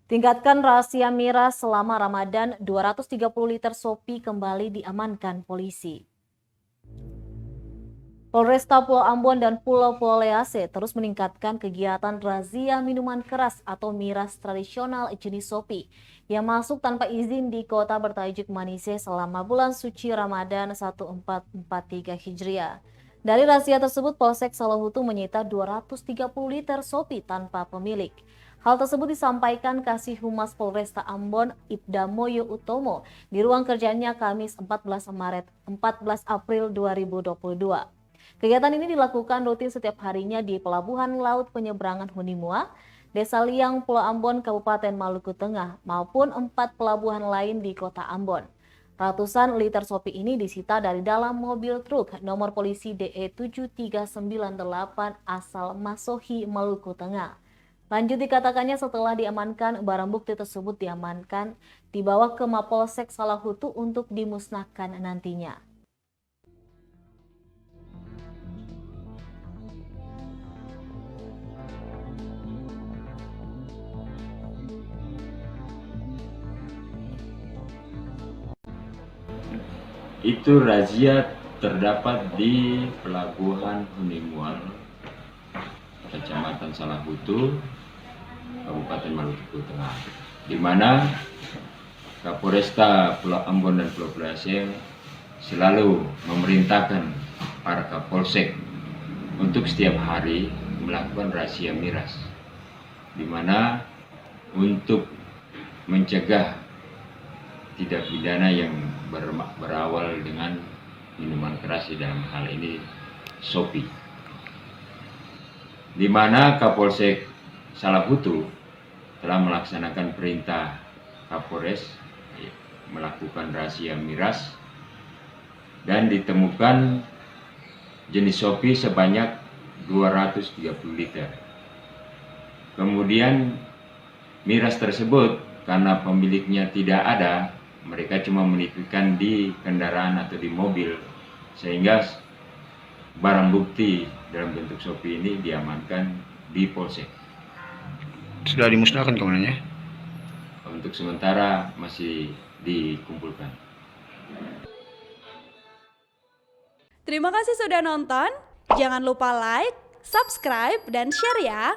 Tingkatkan rahasia miras selama Ramadan, 230 liter Shopee kembali diamankan polisi. Polresta Pulau Ambon dan Pulau Polease terus meningkatkan kegiatan razia minuman keras atau miras tradisional jenis Shopee yang masuk tanpa izin di kota bertajuk Manise selama bulan suci Ramadan 1443 Hijriah. Dari razia tersebut, Polsek Salahutu menyita 230 liter Shopee tanpa pemilik. Hal tersebut disampaikan Kasih Humas Polresta Ambon, Ibda Moyo Utomo, di ruang kerjanya Kamis 14 April 2022. Kegiatan ini dilakukan rutin setiap harinya di Pelabuhan Laut Penyeberangan Hunimua, Desa Liang, Pulau Ambon, Kabupaten Maluku Tengah, maupun 4 pelabuhan lain di Kota Ambon. Ratusan liter Shopee ini disita dari dalam mobil truk nomor polisi DE 7398 asal Masohi, Maluku Tengah. Lanjut dikatakannya setelah diamankan, barang bukti tersebut dibawa ke Mapolsek Salahutu untuk dimusnahkan nantinya. Itu razia terdapat di Pelabuhan Hunimuar, Kecamatan Salahutu, Kabupaten Maluku Tengah, di mana Kapolresta Pulau Ambon dan Pulau Polease selalu memerintahkan para Kapolsek untuk setiap hari melakukan razia miras, di mana untuk mencegah tindak pidana yang berawal dengan minuman keras, di dalam hal ini Shopee, di mana Kapolsek Salahutu telah melaksanakan perintah Kapolres melakukan razia miras dan ditemukan jenis Shopee sebanyak 230 liter. Kemudian miras tersebut karena pemiliknya tidak ada, mereka cuma menitipkan di kendaraan atau di mobil, sehingga barang bukti dalam bentuk Shopee ini diamankan di Polsek. Sudah dimusnahkan kemananya? Untuk sementara masih dikumpulkan. Terima kasih sudah nonton. Jangan lupa like, subscribe, dan share ya.